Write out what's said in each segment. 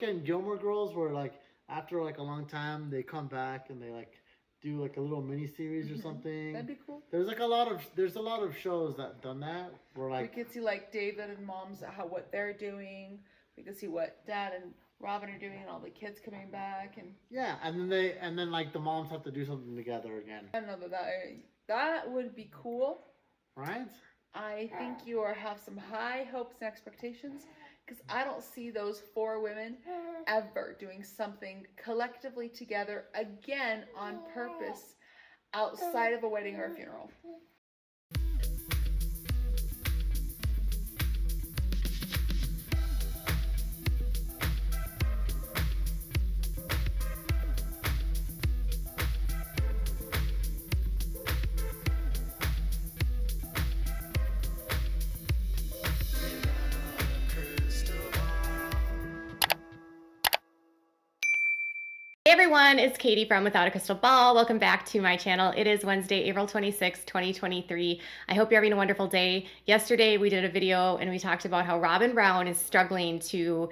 in Gilmore Girls where like after like a long time they come back and they like do like a little mini series or something. That'd be cool. There's a lot of shows that done that where like we could see like David and Mom's what they're doing. We could see what Dad and Robyn are doing, and all the kids coming back. And yeah, and then like the moms have to do something together again. I don't know that would be cool. Right? I think you have some high hopes and expectations because I don't see those four women ever doing something collectively together again on purpose outside of a wedding or a funeral. Hey everyone, it's Katie from Without a Crystal Ball. Welcome back to my channel. It is Wednesday, April 26, 2023. I hope you're having a wonderful day. Yesterday we did a video and we talked about how Robyn Brown is struggling to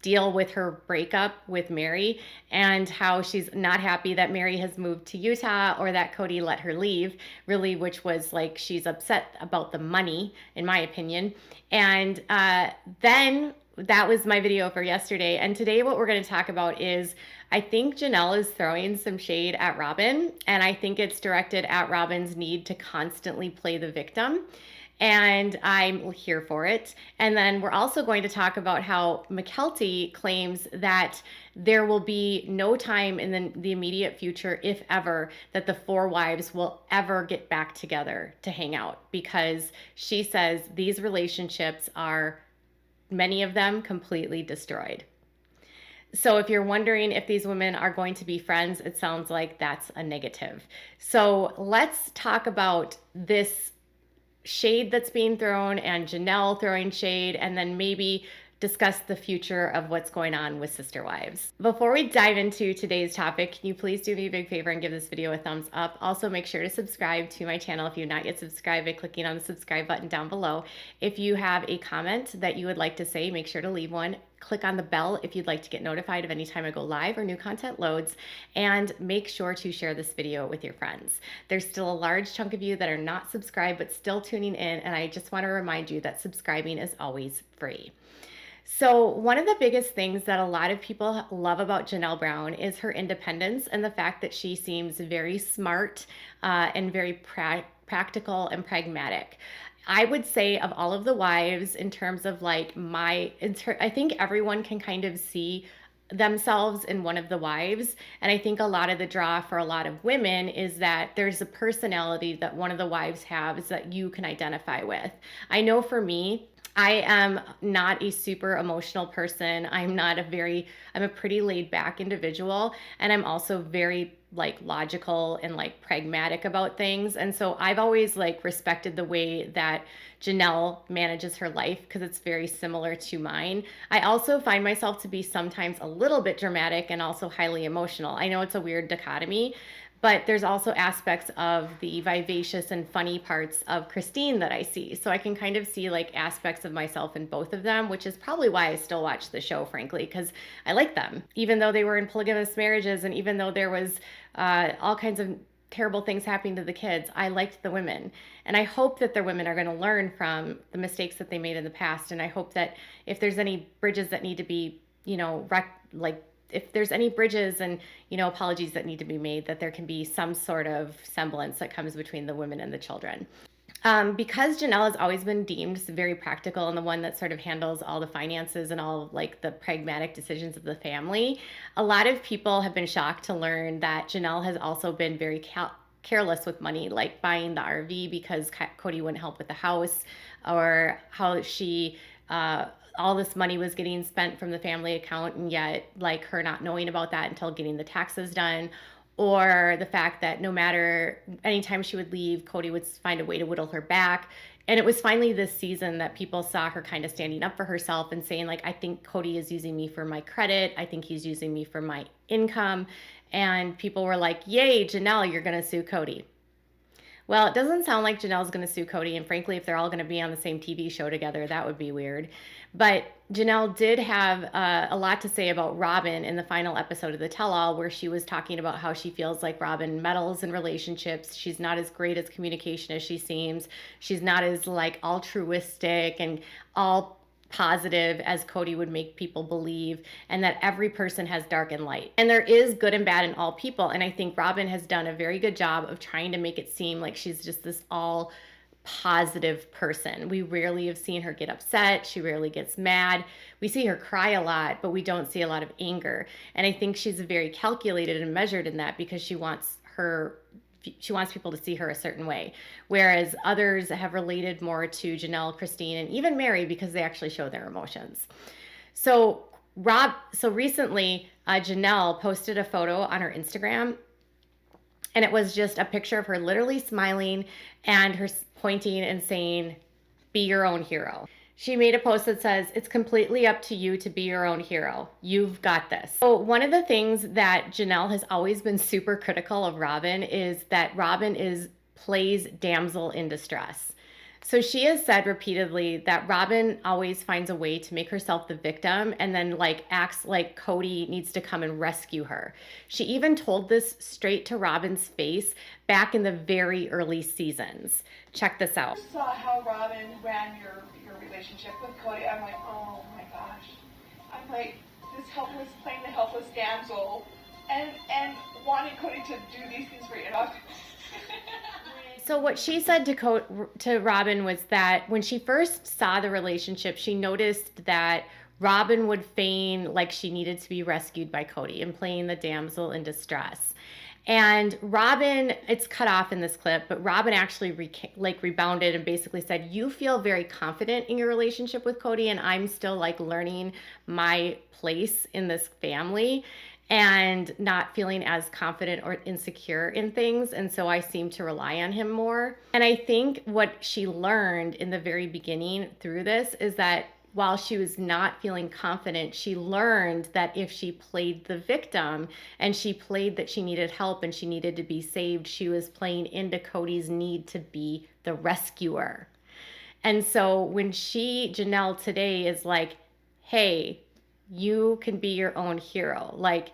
deal with her breakup with Mary and how she's not happy that Mary has moved to Utah or that Cody let her leave, really, which was like she's upset about the money, in my opinion. And then that was my video for yesterday. And today what we're going to talk about is I think Janelle is throwing some shade at Robyn, and I think it's directed at Robyn's need to constantly play the victim. And I'm here for it. And then we're also going to talk about how McKelty claims that there will be no time in the immediate future, if ever, that the four wives will ever get back together to hang out, because she says these relationships are, many of them, completely destroyed. So if you're wondering if these women are going to be friends, it sounds like that's a negative. So let's talk about this shade that's being thrown and Janelle throwing shade, and then maybe discuss the future of what's going on with Sister Wives. Before we dive into today's topic, can you please do me a big favor and give this video a thumbs up? Also, make sure to subscribe to my channel if you've not yet subscribed by clicking on the subscribe button down below. If you have a comment that you would like to say, make sure to leave one. Click on the bell if you'd like to get notified of any time I go live or new content loads, and make sure to share this video with your friends. There's still a large chunk of you that are not subscribed but still tuning in, and I just want to remind you that subscribing is always free. So one of the biggest things that a lot of people love about Janelle Brown is her independence and the fact that she seems very smart and very practical and pragmatic. I would say of all of the wives, in terms of like I think everyone can kind of see themselves in one of the wives. And I think a lot of the draw for a lot of women is that there's a personality that one of the wives has that you can identify with. I know for me, I am not a super emotional person. I'm a pretty laid back individual. And I'm also very like logical and like pragmatic about things. And so I've always like respected the way that Janelle manages her life because it's very similar to mine. I also find myself to be sometimes a little bit dramatic and also highly emotional. I know it's a weird dichotomy, but there's also aspects of the vivacious and funny parts of Christine that I see. So I can kind of see like aspects of myself in both of them, which is probably why I still watch the show, frankly, because I like them. Even though they were in polygamous marriages and even though there was all kinds of terrible things happening to the kids, I liked the women. And I hope that the women are going to learn from the mistakes that they made in the past. And I hope that if there's any bridges that need to be, if there's any bridges and, apologies that need to be made, that there can be some sort of semblance that comes between the women and the children. Because Janelle has always been deemed very practical and the one that sort of handles all the finances and all like the pragmatic decisions of the family, a lot of people have been shocked to learn that Janelle has also been very careless with money, like buying the RV because Cody wouldn't help with the house, or how she all this money was getting spent from the family account, and yet like her not knowing about that until getting the taxes done, or the fact that no matter anytime she would leave, Cody would find a way to whittle her back. And it was finally this season that people saw her kind of standing up for herself and saying like, I think Cody is using me for my credit. I think he's using me for my income. And people were like, yay, Janelle, you're going to sue Cody. Well, it doesn't sound like Janelle's going to sue Cody, and frankly, if they're all going to be on the same TV show together, that would be weird. But Janelle did have a lot to say about Robyn in the final episode of the Tell-All, where she was talking about how she feels like Robyn meddles in relationships. She's not as great as communication as she seems. She's not as like altruistic and all positive as Cody would make people believe, and that every person has dark and light. And there is good and bad in all people. And I think Robyn has done a very good job of trying to make it seem like she's just this all positive person. We rarely have seen her get upset. She rarely gets mad. We see her cry a lot, but we don't see a lot of anger. And I think she's very calculated and measured in that because she wants people to see her a certain way. Whereas others have related more to Janelle, Christine, and even Mary because they actually show their emotions. So recently, Janelle posted a photo on her Instagram, and it was just a picture of her literally smiling and her pointing and saying, "Be your own hero." She made a post that says, "It's completely up to you to be your own hero. You've got this." So one of the things that Janelle has always been super critical of Robyn is that Robyn plays damsel in distress. So she has said repeatedly that Robyn always finds a way to make herself the victim and then like acts like Cody needs to come and rescue her. She even told this straight to Robyn's face back in the very early seasons. Check this out. I saw how Robyn ran your relationship with Cody. I'm like, oh my gosh. I'm like, playing the helpless damsel and wanting Cody to do these things for you. So what she said to Robyn was that when she first saw the relationship, she noticed that Robyn would feign like she needed to be rescued by Cody and playing the damsel in distress. And Robyn, it's cut off in this clip, but Robyn actually rebounded and basically said, "You feel very confident in your relationship with Cody, and I'm still like learning my place in this family and not feeling as confident or insecure in things. And so I seem to rely on him more." And I think what she learned in the very beginning through this is that while she was not feeling confident, she learned that if she played the victim and she played that she needed help and she needed to be saved, she was playing into Cody's need to be the rescuer. And so when Janelle today is like, "Hey, you can be your own hero. Like,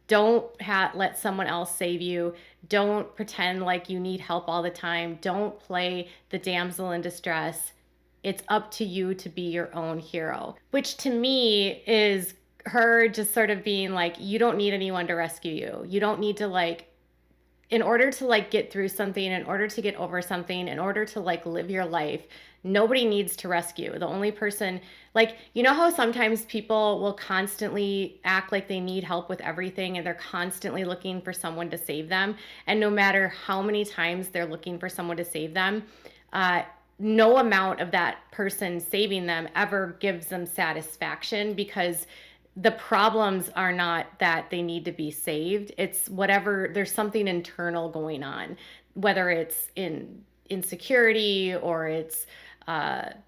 don't let someone else save you. Don't pretend like you need help all the time. Don't play the damsel in distress. It's up to you to be your own hero." Which to me is her just sort of being like, you don't need anyone to rescue you. You don't need to in order to get through something, in order to get over something, in order to live your life, nobody needs to rescue. The only person, you know how sometimes people will constantly act like they need help with everything and they're constantly looking for someone to save them. And no matter how many times they're looking for someone to save them, no amount of that person saving them ever gives them satisfaction, because the problems are not that they need to be saved. It's whatever, there's something internal going on, whether it's in insecurity or it's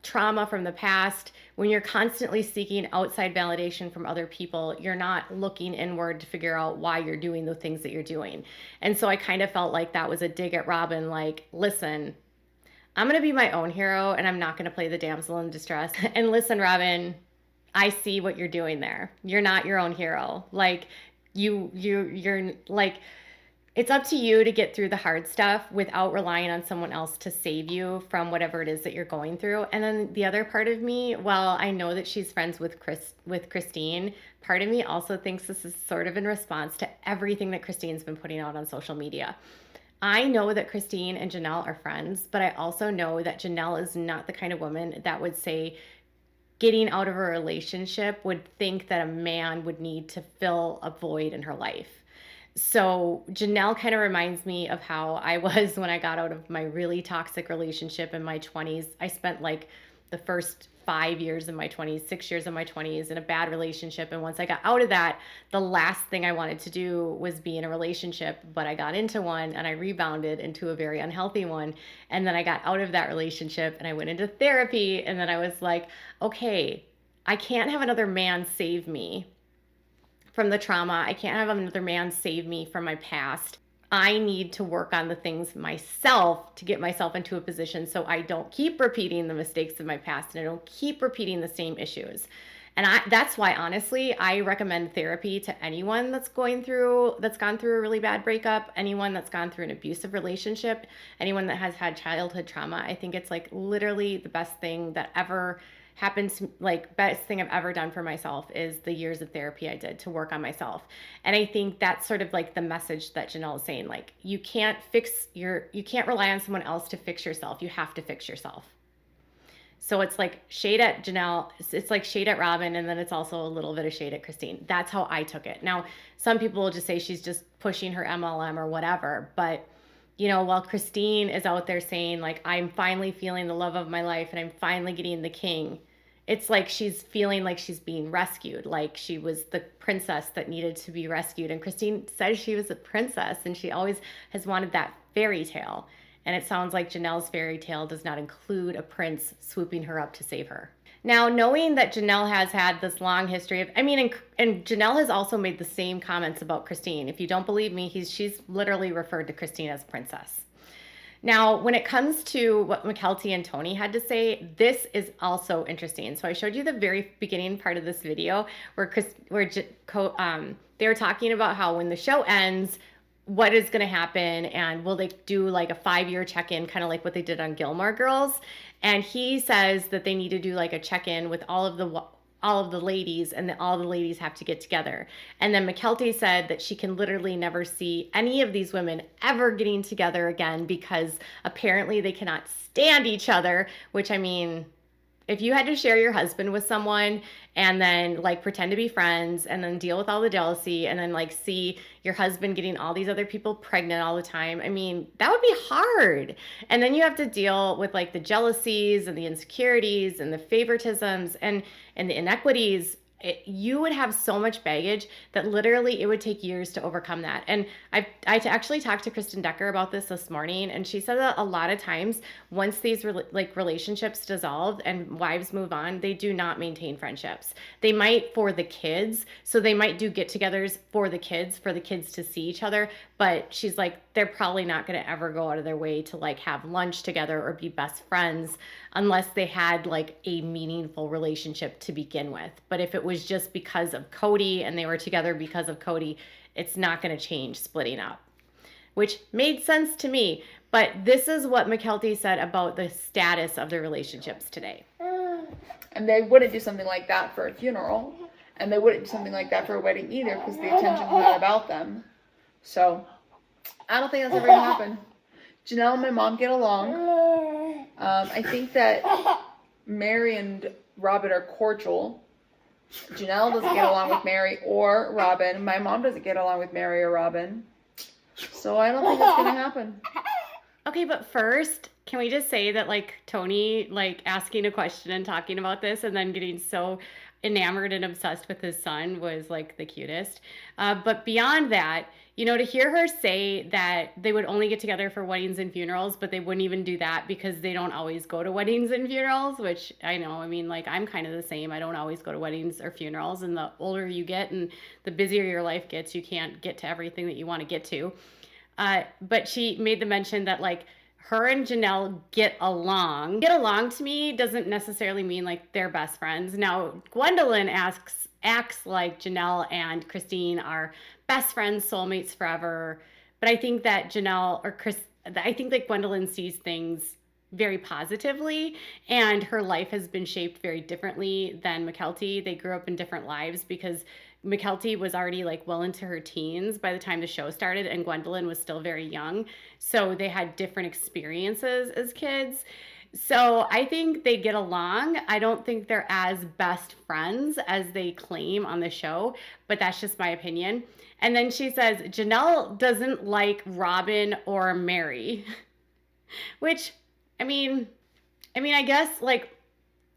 trauma from the past. When you're constantly seeking outside validation from other people, you're not looking inward to figure out why you're doing the things that you're doing. And so I kind of felt like that was a dig at Robyn, like, listen, I'm going to be my own hero and I'm not going to play the damsel in distress. And listen, Robyn, I see what you're doing there. You're not your own hero. You're it's up to you to get through the hard stuff without relying on someone else to save you from whatever it is that you're going through. And then the other part of me, while I know that she's friends with Christine, part of me also thinks this is sort of in response to everything that Christine's been putting out on social media. I know that Christine and Janelle are friends, but I also know that Janelle is not the kind of woman that would say getting out of a relationship would think that a man would need to fill a void in her life. So Janelle kind of reminds me of how I was when I got out of my really toxic relationship in my 20s. I spent the first 5 years of my 20s, 6 years of my 20s in a bad relationship. And once I got out of that, the last thing I wanted to do was be in a relationship, but I got into one and I rebounded into a very unhealthy one. And then I got out of that relationship and I went into therapy. And then I was like, okay, I can't have another man save me from the trauma. I can't have another man save me from my past. I need to work on the things myself to get myself into a position so I don't keep repeating the mistakes of my past and I don't keep repeating the same issues. And that's why, honestly, I recommend therapy to anyone that's gone through a really bad breakup, anyone that's gone through an abusive relationship, anyone that has had childhood trauma. I think it's like literally the best thing that ever happened to, like, best thing I've ever done for myself is the years of therapy I did to work on myself. And I think that's sort of like the message that Janelle is saying, like, you can't rely on someone else to fix yourself. You have to fix yourself. So it's like shade at Janelle, it's like shade at Robyn, and then it's also a little bit of shade at Christine. That's how I took it. Now, some people will just say she's just pushing her MLM or whatever, but while Christine is out there saying, like, I'm finally feeling the love of my life and I'm finally getting the king, it's like she's feeling like she's being rescued, like she was the princess that needed to be rescued. And Christine says she was a princess and she always has wanted that fairy tale. And it sounds like Janelle's fairy tale does not include a prince swooping her up to save her. Now, knowing that Janelle has had this long history of, and Janelle has also made the same comments about Christine. If you don't believe me, she's literally referred to Christine as princess. Now, when it comes to what Mykelti and Tony had to say, this is also interesting. So I showed you the very beginning part of this video where they were talking about how when the show ends, what is going to happen, and will they do like a 5-year check-in, kind of like what they did on Gilmore Girls. And he says that they need to do like a check-in with all of the ladies, and that all the ladies have to get together. And then Mykelti said that she can literally never see any of these women ever getting together again because apparently they cannot stand each other, which, I mean, if you had to share your husband with someone and then like pretend to be friends and then deal with all the jealousy and then like see your husband getting all these other people pregnant all the time, I mean, that would be hard. And then you have to deal with like the jealousies and the insecurities and the favoritisms and the inequities. You would have so much baggage that literally it would take years to overcome that. And I actually talked to Kristen Decker about this morning, and she said that a lot of times once these relationships dissolve and wives move on, they do not maintain friendships. They might for the kids, so they might do get-togethers for the kids to see each other, but she's like, they're probably not going to ever go out of their way to like have lunch together or be best friends unless they had like a meaningful relationship to begin with. But if it was just because of Cody and they were together because of Cody, it's not going to change splitting up, which made sense to me. But this is what Mykelti said about the status of the relationships today. And they wouldn't do something like that for a funeral, and they wouldn't do something like that for a wedding either, because the attention's not about them. So I don't think that's ever gonna happen. Janelle and my mom get along. I think that Mary and Robyn are cordial. Janelle doesn't get along with Mary or Robyn. My mom doesn't get along with Mary or Robyn. So I don't think it's gonna happen. Okay, but first, can we just say that like Tony like asking a question and talking about this and then getting so enamored and obsessed with his son was like the cutest. But beyond that, to hear her say that they would only get together for weddings and funerals, but they wouldn't even do that because they don't always go to weddings and funerals, which I know, I mean, like I'm kind of the same. I don't always go to weddings or funerals, and the older you get and the busier your life gets, you can't get to everything that you want to get to. But she made the mention that like her and Janelle get along. Get along to me doesn't necessarily mean like they're best friends. Now, Gwendolyn acts like Janelle and Christine are best friends, soulmates forever. But I think that I think that Gwendolyn sees things very positively, and her life has been shaped very differently than Mykelti. They grew up in different lives because Mykelti was already like well into her teens by the time the show started, and Gwendolyn was still very young. So they had different experiences as kids. So I think they get along. I don't think they're as best friends as they claim on the show, but that's just my opinion. And then she says, Janelle doesn't like Robyn or Mary, which, I mean, I guess like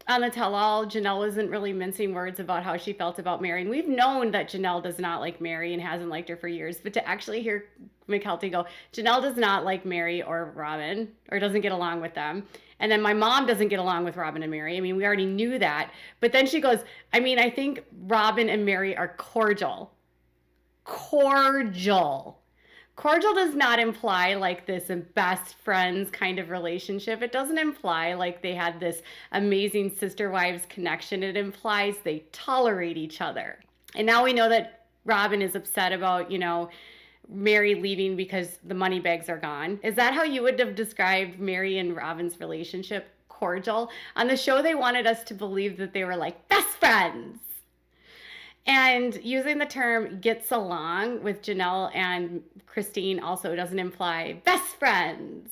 on the tell-all, Janelle wasn't really mincing words about how she felt about Mary. And we've known that Janelle does not like Mary and hasn't liked her for years. But to actually hear Mykelti go, Janelle does not like Mary or Robyn, or doesn't get along with them. And then my mom doesn't get along with Robyn and Mary. I mean, we already knew that. But then she goes, I mean, I think Robyn and Mary are cordial. Cordial. Cordial does not imply like this best friends kind of relationship. It doesn't imply like they had this amazing sister wives connection. It implies they tolerate each other. And now we know that Robyn is upset about, Mary leaving because the money bags are gone. Is that how you would have described Mary and Robyn's relationship? Cordial. On the show, they wanted us to believe that they were like best friends. And using the term gets along with Janelle and Christine also doesn't imply best friends.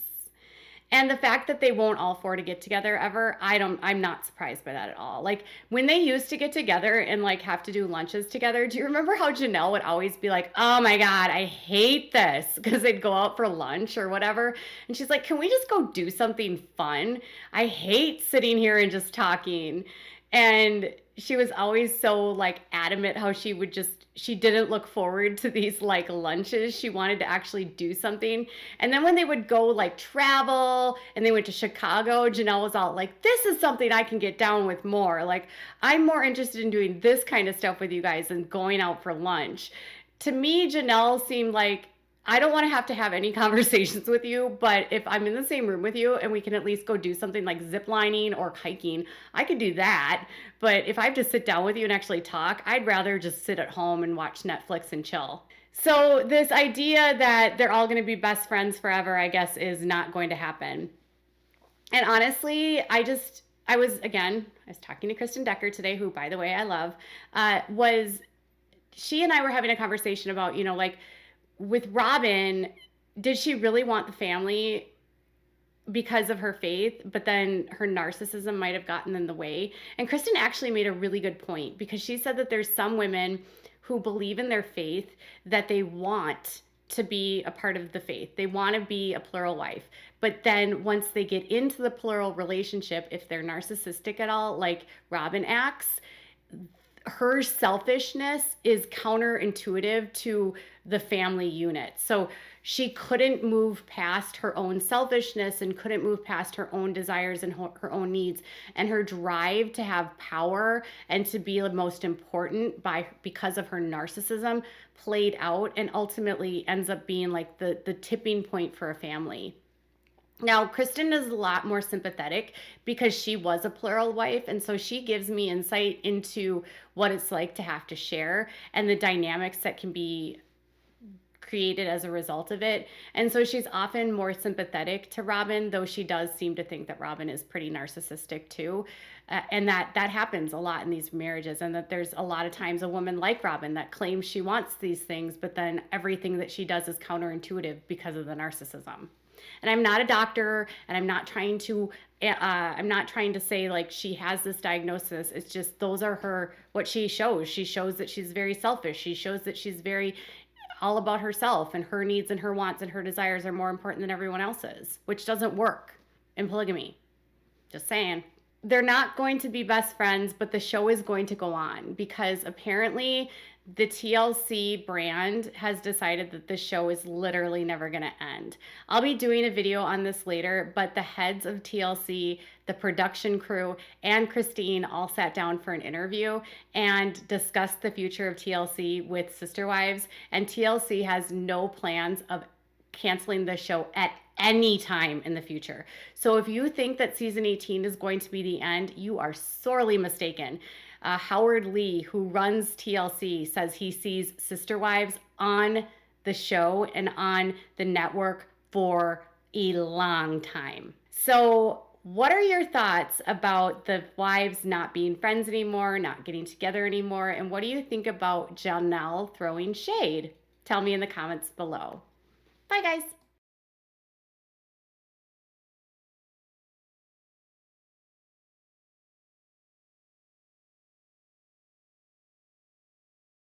And the fact that they won't all four to get together ever, I'm not surprised by that at all. Like when they used to get together and like have to do lunches together, do you remember how Janelle would always be like, oh my God, I hate this, because they'd go out for lunch or whatever. And she's like, can we just go do something fun? I hate sitting here and just talking. And she was always so like adamant how she didn't look forward to these like lunches. She wanted to actually do something. And then when they would go like travel and they went to Chicago, Janelle was all like, this is something I can get down with more. Like, I'm more interested in doing this kind of stuff with you guys than going out for lunch. To me, Janelle seemed like, I don't want to have any conversations with you, but if I'm in the same room with you and we can at least go do something like zip lining or hiking, I could do that. But if I have to sit down with you and actually talk, I'd rather just sit at home and watch Netflix and chill. So this idea that they're all going to be best friends forever, I guess, is not going to happen. And honestly, I was talking to Kristen Decker today, who, by the way, I love, she and I were having a conversation about, like, with Robyn, did she really want the family because of her faith, but then her narcissism might have gotten in the way? And Kristen actually made a really good point, because she said that there's some women who believe in their faith that they want to be a part of the faith. They want to be a plural wife. But then once they get into the plural relationship, if they're narcissistic at all, like Robyn acts, her selfishness is counterintuitive to the family unit. So she couldn't move past her own selfishness and couldn't move past her own desires and her own needs, and her drive to have power and to be the most important because of her narcissism played out and ultimately ends up being like the tipping point for a family. Now, Kristen is a lot more sympathetic because she was a plural wife, and so she gives me insight into what it's like to have to share and the dynamics that can be created as a result of it. And so she's often more sympathetic to Robyn, though she does seem to think that Robyn is pretty narcissistic too. And that happens a lot in these marriages, and that there's a lot of times a woman like Robyn that claims she wants these things, but then everything that she does is counterintuitive because of the narcissism. And I'm not a doctor, and I'm not trying to say like she has this diagnosis. It's just those are what she shows. She shows that she's very selfish. She shows that she's very all about herself, and her needs and her wants and her desires are more important than everyone else's, which doesn't work in polygamy. Just saying. They're not going to be best friends, but the show is going to go on, because apparently the TLC brand has decided that this show is literally never going to end. I'll be doing a video on this later, but the heads of TLC, the production crew, and Christine all sat down for an interview and discussed the future of TLC with Sister Wives, and TLC has no plans of canceling the show at any time in the future. So if you think that season 18 is going to be the end, you are sorely mistaken. Howard Lee, who runs TLC, says he sees Sister Wives on the show and on the network for a long time. So what are your thoughts about the wives not being friends anymore, not getting together anymore? And what do you think about Janelle throwing shade? Tell me in the comments below. Bye, guys.